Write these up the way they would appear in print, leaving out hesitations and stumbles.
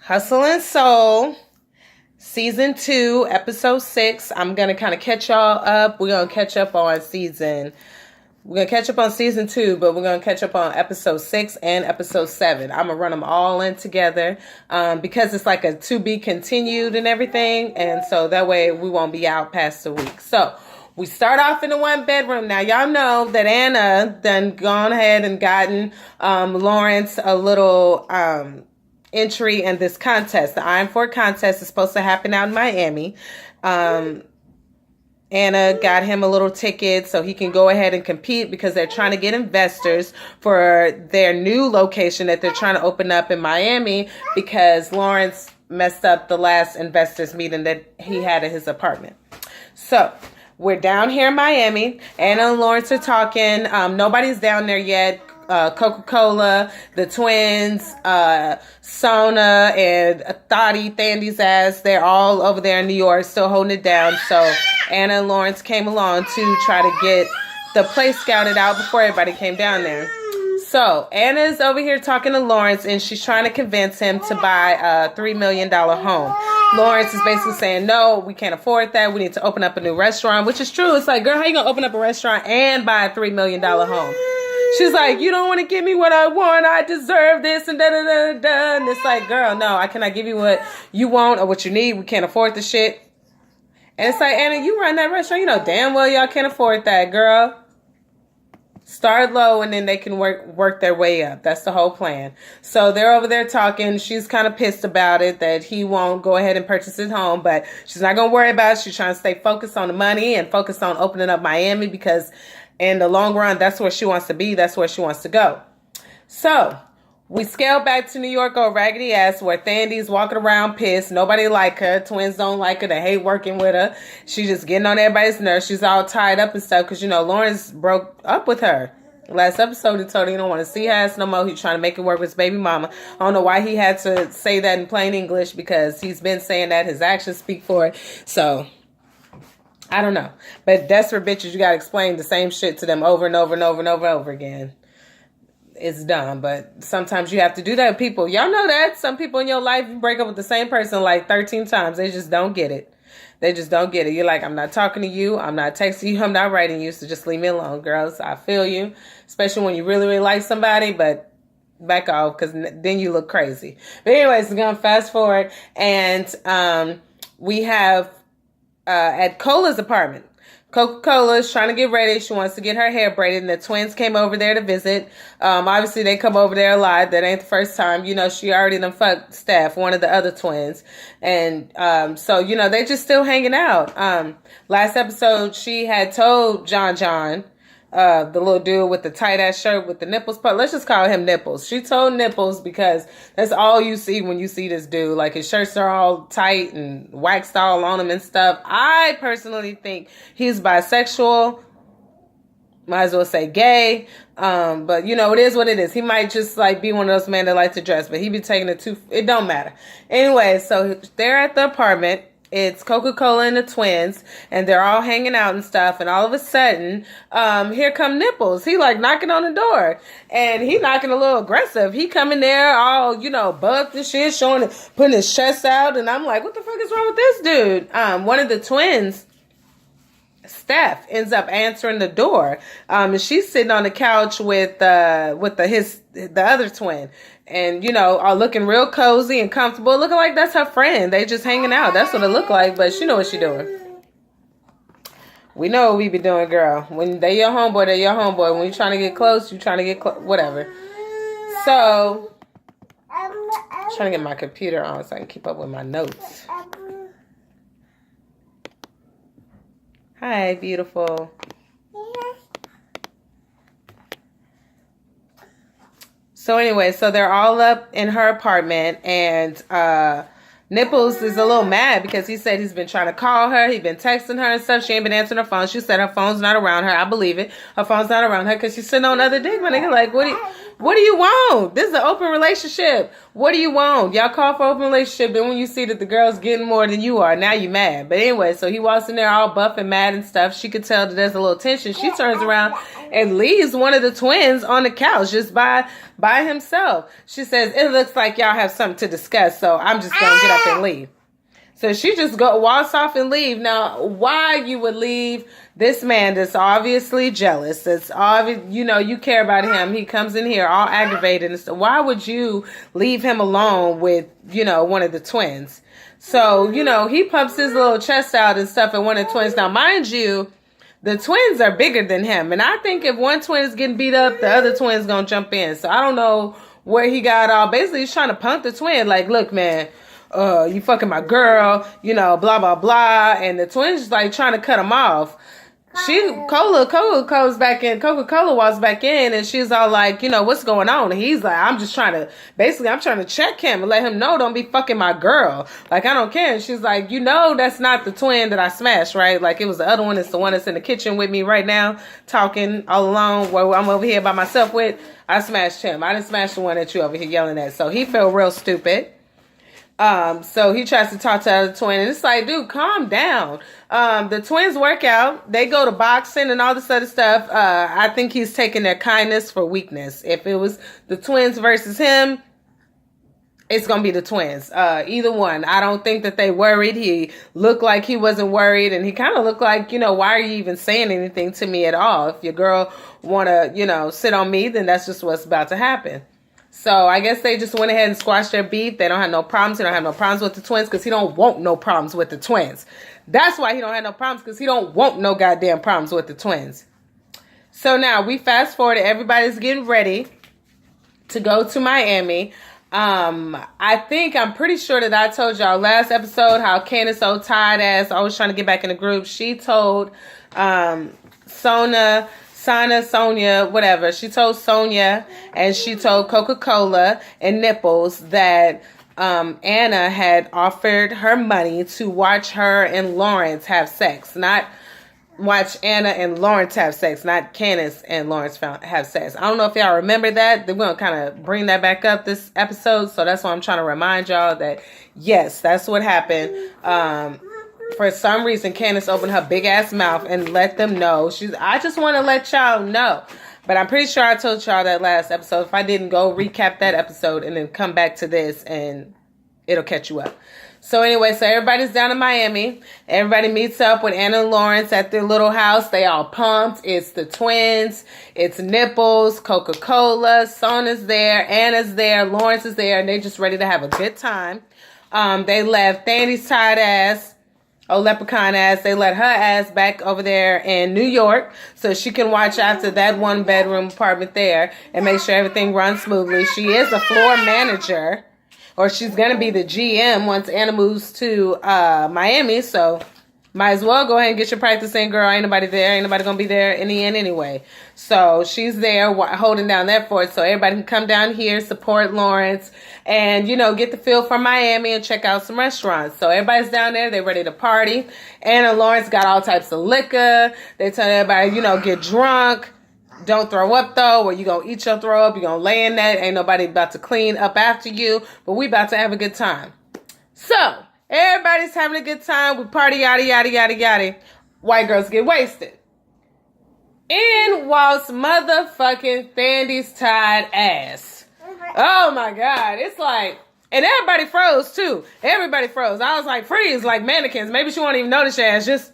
Hustle and Soul, Season 2, Episode 6. I'm going to kind of catch y'all up. We're going to catch up on Season 2, but we're going to catch up on Episode 6 and Episode 7. I'm going to run them all in together because it's like a to be continued and everything. And so that way we won't be out past the week. So we start off in the one bedroom. Now, y'all know that Anna done gone ahead and gotten Lawrence a little entry in this contest. The Iron Fort contest is supposed to happen out in Miami. Anna got him a little ticket so he can go ahead and compete because they're trying to get investors for their new location that they're trying to open up in Miami because Lawrence messed up the last investors meeting that he had at his apartment. So we're down here in Miami. Anna and Lawrence are talking. Nobody's down there yet. Coca-Cola, the twins, Sona, and Thotty, Thandy's ass, they're all over there in New York, still holding it down. So Anna and Lawrence came along to try to get the place scouted out before everybody came down there. So Anna's over here talking to Lawrence, and she's trying to convince him to buy a $3 million home. Lawrence is basically saying, no, we can't afford that. We need to open up a new restaurant, which is true. It's like, girl, how you going to open up a restaurant and buy a $3 million home? She's like, you don't want to give me what I want. I deserve this and da-da-da-da-da. And it's like, girl, no, I cannot give you what you want or what you need. We can't afford the shit. And it's like, Anna, you run that restaurant. You know damn well y'all can't afford that, girl. Start low and then they can work their way up. That's the whole plan. So they're over there talking. She's kind of pissed about it that he won't go ahead and purchase his home, but she's not going to worry about it. She's trying to stay focused on the money and focused on opening up Miami because in the long run, that's where she wants to be. That's where she wants to go. So we scale back to New York, old raggedy ass, where Thandy's walking around pissed. Nobody like her. Twins don't like her. They hate working with her. She's just getting on everybody's nerves. She's all tied up and stuff because, you know, Lawrence broke up with her. Last episode, he told her he don't want to see her ass no more. He's trying to make it work with his baby mama. I don't know why he had to say that in plain English because he's been saying that. His actions speak for it. So I don't know. But desperate bitches, you got to explain the same shit to them over and over and over and over and over again. It's dumb, but sometimes you have to do that with people. Y'all know that. Some people in your life, you break up with the same person like 13 times. They just don't get it. They just don't get it. You're like, I'm not talking to you. I'm not texting you. I'm not writing you. So just leave me alone, girls. I feel you. Especially when you really, really like somebody, but back off because then you look crazy. But anyways, we're going to fast forward. And we have at Cola's apartment. Coca-Cola is trying to get ready. She wants to get her hair braided, and the twins came over there to visit. Obviously, they come over there alive. That ain't the first time. You know, she already done fucked Steph, one of the other twins. And so, you know, they just still hanging out. Last episode, she had told John, the little dude with the tight-ass shirt with the nipples. Let's just call him Nipples. She told Nipples because that's all you see when you see this dude. Like, his shirts are all tight and waxed all on him and stuff. I personally think he's bisexual. Might as well say gay. But, you know, it is what it is. He might just, like, be one of those men that like to dress, but he be taking it too... It don't matter. Anyway, so they're at the apartment. It's Coca-Cola and the twins, and they're all hanging out and stuff, and all of a sudden, here come Nipples. He, like, knocking on the door, and he knocking a little aggressive. He coming there all, you know, buffed and shit, putting his chest out, and I'm like, what the fuck is wrong with this dude? One of the twins, Steph, ends up answering the door, and she's sitting on the couch with the other twin. And, you know, are looking real cozy and comfortable. Looking like that's her friend. They just hanging out. That's what it look like. But she know what she doing. We know what we be doing, girl. When they your homeboy, they your homeboy. When you trying to get close, you trying to get close. Whatever. So, I'm trying to get my computer on so I can keep up with my notes. Hi, beautiful. So anyway, so they're all up in her apartment, and Nipples is a little mad because he said he's been trying to call her. He's been texting her and stuff. She ain't been answering her phone. She said her phone's not around her. I believe it. Her phone's not around her because she's sitting on other dick. My nigga, like, What do you want? This is an open relationship. What do you want? Y'all call for open relationship. Then when you see that the girl's getting more than you are, now you mad. But anyway, so he walks in there all buff and mad and stuff. She could tell that there's a little tension. She turns around and leaves one of the twins on the couch just by himself. She says, it looks like y'all have something to discuss, so I'm just going to get up and leave. So she just walks off and leave. Now, why you would leave this man that's obviously jealous, that's obvious, you care about him. He comes in here all aggravated. And so why would you leave him alone with, one of the twins? So, he pumps his little chest out and stuff at one of the twins. Now, mind you, the twins are bigger than him. And I think if one twin is getting beat up, the other twin's going to jump in. So I don't know where he got all. Basically, he's trying to punk the twin. Like, look, man. You fucking my girl, blah, blah, blah. And the twins just like trying to cut him off. Coca-Cola walks back in and she's all like, what's going on? And he's like, I'm trying to check him and let him know, don't be fucking my girl. Like, I don't care. And she's like, that's not the twin that I smashed, right? Like, it was the other one. It's the one that's in the kitchen with me right now, talking all alone, where I'm over here by myself with. I smashed him. I didn't smash the one that you over here yelling at. So he felt real stupid. So he tries to talk to the other twin, and it's like, dude, calm down. The twins work out. They go to boxing and all this other stuff. I think he's taking their kindness for weakness. If it was the twins versus him, it's going to be the twins. Either one. I don't think that they worried. He looked like he wasn't worried, and he kind of looked like, why are you even saying anything to me at all? If your girl want to, sit on me, then that's just what's about to happen. So I guess they just went ahead and squashed their beef. They don't have no problems. He don't have no problems with the twins because he don't want no problems with the twins. That's why he don't have no problems, because he don't want no goddamn problems with the twins. So now we fast forward. Everybody's getting ready to go to Miami. I'm pretty sure that I told y'all last episode how Candace, so tired ass, always trying to get back in the group. She told Sonia, whatever. She told Sonia and she told Coca-Cola and Nipples that Anna had offered her money to watch her and Lawrence have sex. Not watch Anna and Lawrence have sex. Not Candace and Lawrence have sex. I don't know if y'all remember that. We're going to kind of bring that back up this episode. So that's why I'm trying to remind y'all that, yes, that's what happened. For some reason, Candace opened her big ass mouth and let them know. I just want to let y'all know. But I'm pretty sure I told y'all that last episode. If I didn't, go recap that episode and then come back to this and it'll catch you up. So anyway, so everybody's down in Miami. Everybody meets up with Anna and Lawrence at their little house. They all pumped. It's the twins. It's Nipples, Coca-Cola. Sonia's there. Anna's there. Lawrence is there. And they're just ready to have a good time. They left Thandy's tired ass. Leprechaun ass. They let her ass back over there in New York so she can watch after that 1-bedroom apartment there and make sure everything runs smoothly. She is a floor manager, or she's going to be the GM once Anna moves to Miami. So might as well go ahead and get your practice in, girl. Ain't nobody there. Ain't nobody going to be there in the end anyway. So she's there holding down that fort so everybody can come down here, support Lawrence, and, get the feel for Miami and check out some restaurants. So everybody's down there. They're ready to party. Anna and Lawrence got all types of liquor. They tell everybody, get drunk. Don't throw up, though, or you going to eat your throw up. You're going to lay in that. Ain't nobody about to clean up after you. But we about to have a good time. So everybody's having a good time. We party, yada, yada, yada, yada. White girls get wasted. In walks motherfucking Thandy's tired ass. Oh my God. It's like, and everybody froze too. Everybody froze. I was like, freeze, like mannequins. Maybe she won't even notice your ass. Just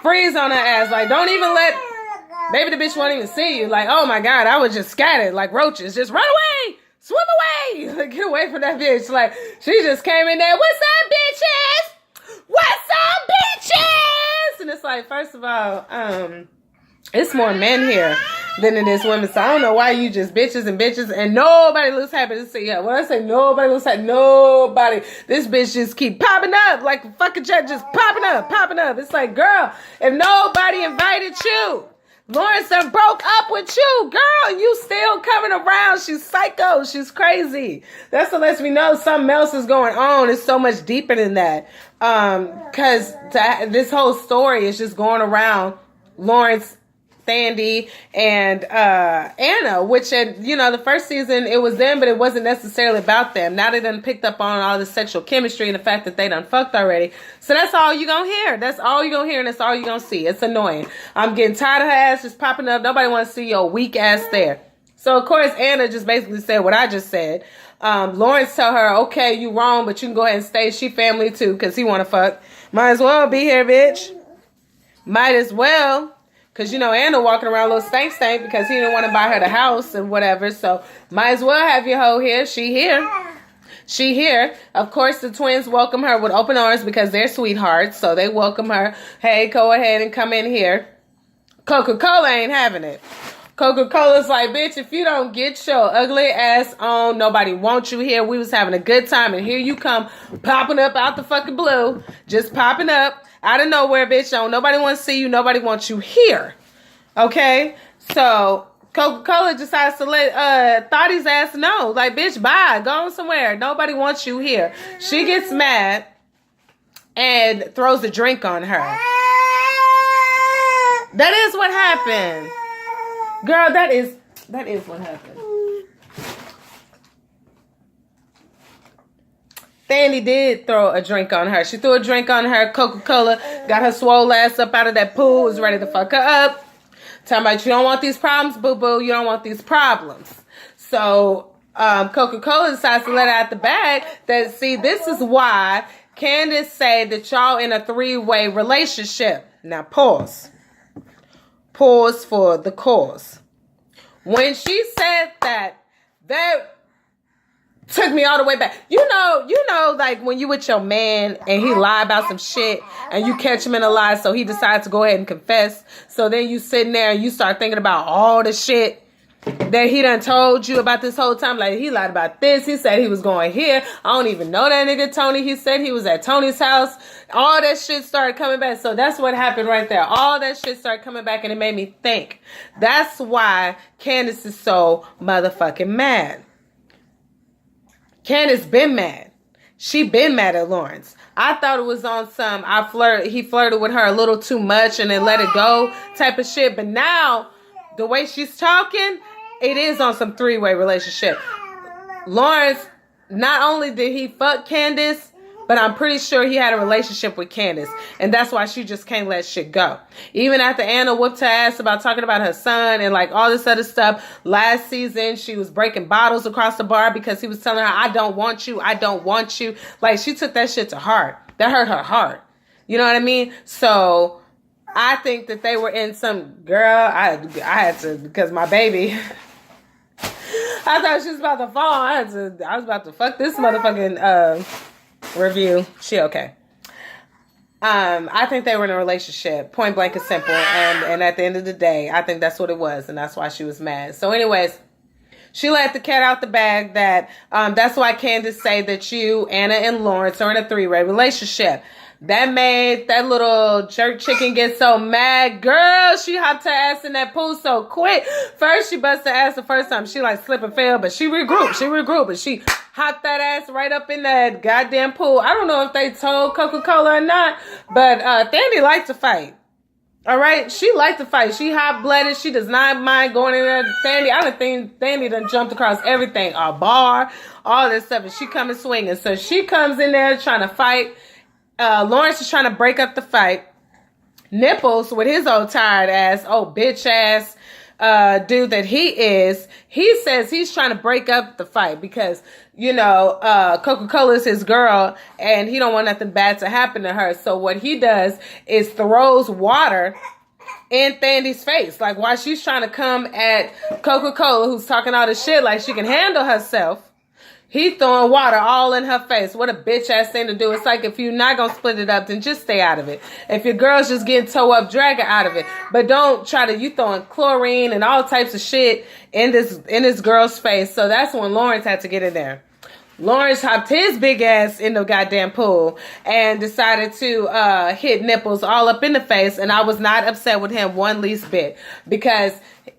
freeze on her ass. Like, don't even let, maybe the bitch won't even see you. Like, oh my God, I was just scattered like roaches. Just run away. Swim away. Like, get away from that bitch. Like, she just came in there. What's up, bitches? What's up, bitches? And it's like, first of all, it's more men here than it is women. So I don't know why you just bitches and nobody looks happy to see her. When I say nobody looks happy, nobody. This bitch just keep popping up like a fucking jet, just popping up. It's like, girl, if nobody invited you, Lawrence done broke up with you, girl, and you still coming around. She's psycho. She's crazy. That's what lets me know something else is going on. It's so much deeper than that. Because this whole story is just going around Lawrence Thandie and Anna, which the first season it was them, but it wasn't necessarily about them. Now they done picked up on all the sexual chemistry and the fact that they done fucked already. So that's all you gonna hear. That's all you gonna hear, and that's all you gonna see. It's annoying. I'm getting tired of her ass just popping up. Nobody wants to see your weak ass there. So of course Anna just basically said what I just said. Lawrence tell her, okay, you wrong, but you can go ahead and stay. She family too, because he want to fuck. Might as well be here, bitch. Might as well. Because, Anna walking around a little stank because he didn't want to buy her the house and whatever. So, might as well have your hoe here. She here. She here. Of course, the twins welcome her with open arms because they're sweethearts. So, they welcome her. Hey, go ahead and come in here. Coca-Cola ain't having it. Coca-Cola's like, bitch, if you don't get your ugly ass on, nobody wants you here. We was having a good time, and here you come popping up out the fucking blue. Just popping up. Out of nowhere, bitch. Nobody wants to see you. Nobody wants you here. Okay? So, Coca-Cola decides to let Thottie's ass know. Like, bitch, bye. Go somewhere. Nobody wants you here. She gets mad and throws a drink on her. That is what happened. Girl, that is what happened. Thandie did throw a drink on her. She threw a drink on her. Coca-Cola got her swole ass up out of that pool. Was ready to fuck her up. Talking about, you don't want these problems, boo-boo. You don't want these problems. So, Coca-Cola decides to let out the bag that, see, this is why Candace said that y'all in a 3-way relationship. Now, pause. Pause for the cause. When she said that took me all the way back. You know, like when you with your man and he lie about some shit and you catch him in a lie, so he decides to go ahead and confess. So then you sitting there and you start thinking about all the shit that he done told you about this whole time. Like, he lied about this. He said he was going here. I don't even know that nigga Tony. He said he was at Tony's house. All that shit started coming back. So that's what happened right there. All that shit started coming back, and it made me think. That's why Candace is so motherfucking mad. Candace been mad. She been mad at Lawrence. I thought it was on some he flirted with her a little too much and then let it go type of shit. But now, the way she's talking, it is on some 3-way relationship. Lawrence, not only did he fuck Candace, but I'm pretty sure he had a relationship with Candace. And that's why she just can't let shit go. Even after Anna whooped her ass about talking about her son and like all this other stuff. Last season, she was breaking bottles across the bar because he was telling her, I don't want you. I don't want you. Like, she took that shit to heart. That hurt her heart. You know what I mean? So I think that they were in some, girl, I had to, because my baby, I thought she was about to fall. I was about to fuck this motherfucking review. She okay. I think they were in a relationship, point blank and simple, and at the end of the day, I think that's what it was, and that's why she was mad. So anyways, she let the cat out the bag that that's why Candace say that you, Anna, and Lawrence are in a 3-way relationship. That made that little jerk chicken get so mad. Girl, she hopped her ass in that pool so quick. First, she busted her ass the first time. She like slip and fell, but she regrouped, but she hopped that ass right up in that goddamn pool. I don't know if they told Coca-Cola or not, but Thandie liked to fight. All right? She liked to fight. She hot-blooded. She does not mind going in there. I don't think Thandie done jumped across everything. A bar, all this stuff, and she coming swinging. So she comes in there trying to fight. Lawrence is trying to break up the fight. Nipples, with his old tired ass, old bitch ass dude that he is, he says he's trying to break up the fight because, Coca-Cola is his girl and he don't want nothing bad to happen to her. So what he does is throws water in Thandie's face. Like, while she's trying to come at Coca-Cola, who's talking all this shit like she can handle herself, he throwing water all in her face. What a bitch ass thing to do. It's like, if you're not going to split it up, then just stay out of it. If your girl's just getting toe up, drag her out of it. But don't try to, you throwing chlorine and all types of shit in this girl's face. So that's when Lawrence had to get in there. Lawrence hopped his big ass in the goddamn pool and decided to hit Nipples all up in the face. And I was not upset with him one least bit. Because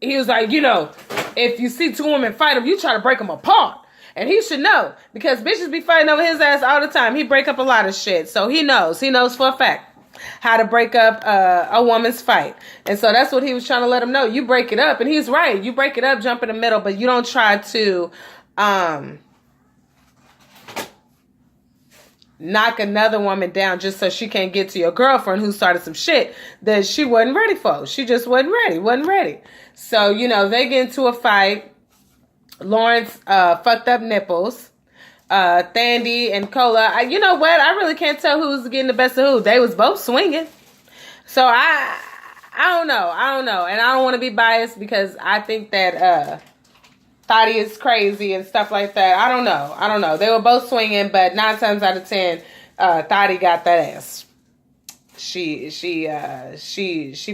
he was like, if you see 2 women fight him, you try to break them apart. And he should know, because bitches be fighting over his ass all the time. He break up a lot of shit. So he knows. He knows for a fact. how to break up a woman's fight. And so that's what he was trying to let him know. You break it up. And he's right. You break it up, jump in the middle, but you don't try to knock another woman down just so she can't get to your girlfriend who started some shit that she wasn't ready for. She just wasn't ready. So, you know, they get into a fight. Lawrence fucked up nipples. Thandie and Cola. You know what? I really can't tell who's getting the best of who. They was both swinging. So I don't know. And I don't want to be biased because I think that Thotty is crazy and stuff like that. I don't know. They were both swinging, but 9 times out of 10, Thotty got that ass. She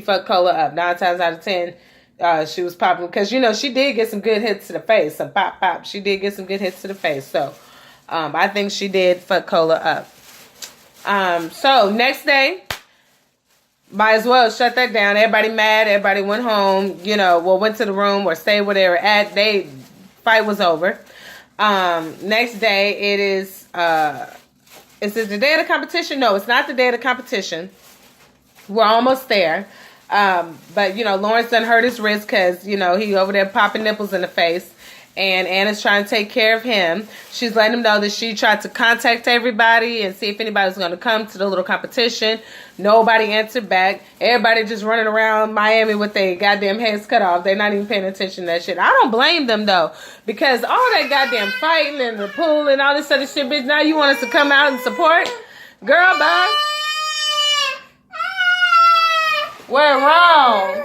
fucked Cola up. 9 times out of 10, she was popping because you know she did get some good hits to the face. Some pop. She did get some good hits to the face. So I think she did fuck Cola up. So next day, might as well shut that down. Everybody mad. Everybody went home. You know, went to the room or stayed where they were at. Fight was over. Next day, it is. Is it the day of the competition? No, it's not the day of the competition. We're almost there. But you know, Lawrence done hurt his wrist because you know he over there popping nipples in the face. And Anna's trying to take care of him. She's letting him know that she tried to contact everybody and see if anybody was going to come to the little competition. Nobody answered back. Everybody just running around Miami with their goddamn heads cut off. They're not even paying attention to that shit. I don't blame them, though. Because all that goddamn fighting and the pool and all this other shit, bitch, now you want us to come out and support? Girl, bye. What's wrong?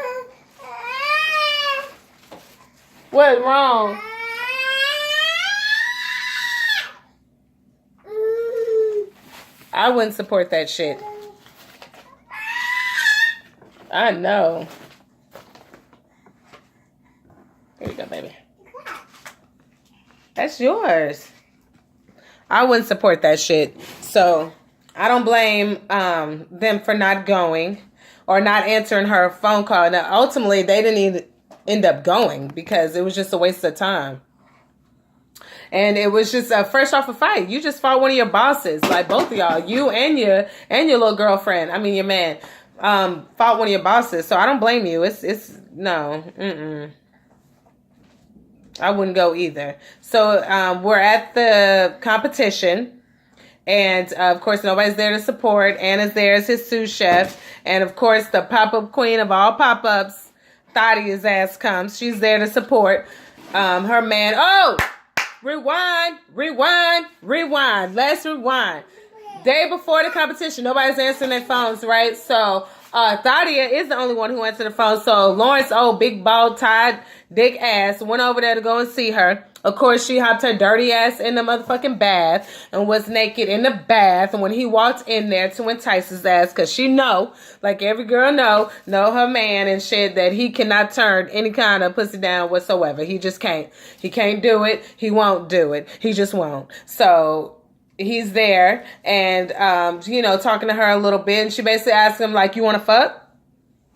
What's wrong? I wouldn't support that shit. I know. Here you go, baby. That's yours. I wouldn't support that shit. So I don't blame them for not going or not answering her phone call. Now, ultimately, they didn't even end up going because it was just a waste of time. And it was just fresh off a fight. You just fought one of your bosses, like both of y'all, you and your little girlfriend. I mean, your man fought one of your bosses. So I don't blame you. It's no. I wouldn't go either. So we're at the competition, and of course nobody's there to support. Anna's there as his sous chef, and of course the pop-up queen of all pop-ups, Thotty's ass comes. She's there to support her man. Oh. Rewind. Let's rewind. Day before the competition, nobody's answering their phones, right? So, Thadia is the only one who answered the phone. So, Lawrence, big bald tied dick ass, went over there to go and see her. Of course, she hopped her dirty ass in the motherfucking bath and was naked in the bath. And when he walked in there to entice his ass, because she know, like every girl know her man and shit, that he cannot turn any kind of pussy down whatsoever. He just can't. He can't do it. He won't do it. He just won't. So he's there and, talking to her a little bit. And she basically asked him, like, you want to fuck?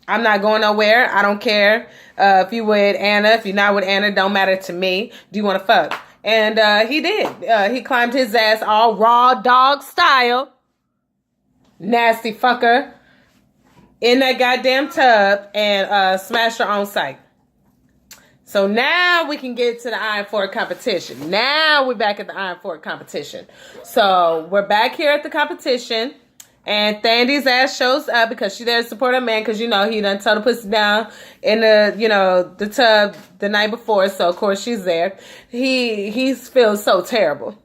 I'm not going nowhere. I don't care if you with Anna. If you're not with Anna, don't matter to me. Do you want to fuck? And he did. He climbed his ass all raw dog style. Nasty fucker. In that goddamn tub and smashed her on sight. So now we can get to the Iron Fork competition. Now we're back at the Iron Fork competition. So we're back here at the competition. And Thandie's ass shows up because she's there to support her man because, he done told the pussy down in the tub the night before. So, of course, she's there. He feels so terrible.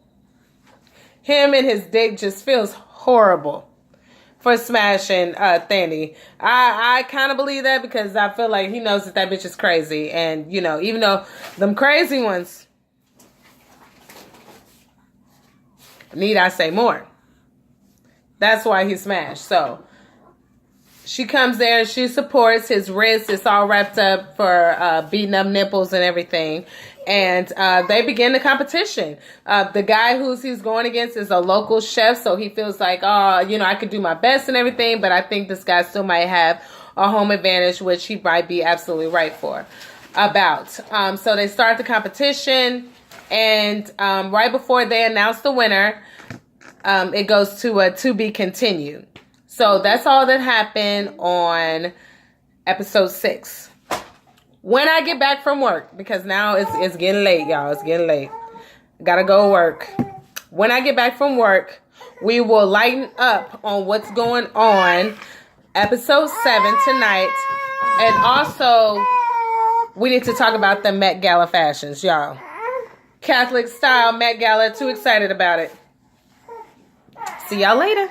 Him and his dick just feels horrible for smashing Thandie. I kind of believe that because I feel like he knows that bitch is crazy. And, even though them crazy ones, need I say more? That's why he smashed. So she comes there. She supports his wrist. It's all wrapped up for beating up nipples and everything. And they begin the competition. The guy he's going against is a local chef. So he feels like, I could do my best and everything. But I think this guy still might have a home advantage, which he might be absolutely right about. So they start the competition. And right before they announce the winner, it goes to be continued. So that's all that happened on episode 6. When I get back from work, because now it's getting late, y'all. It's getting late. Gotta go work. When I get back from work, we will lighten up on what's going on. Episode 7 tonight. And also, we need to talk about the Met Gala fashions, y'all. Catholic style Met Gala. Too excited about it. See y'all later.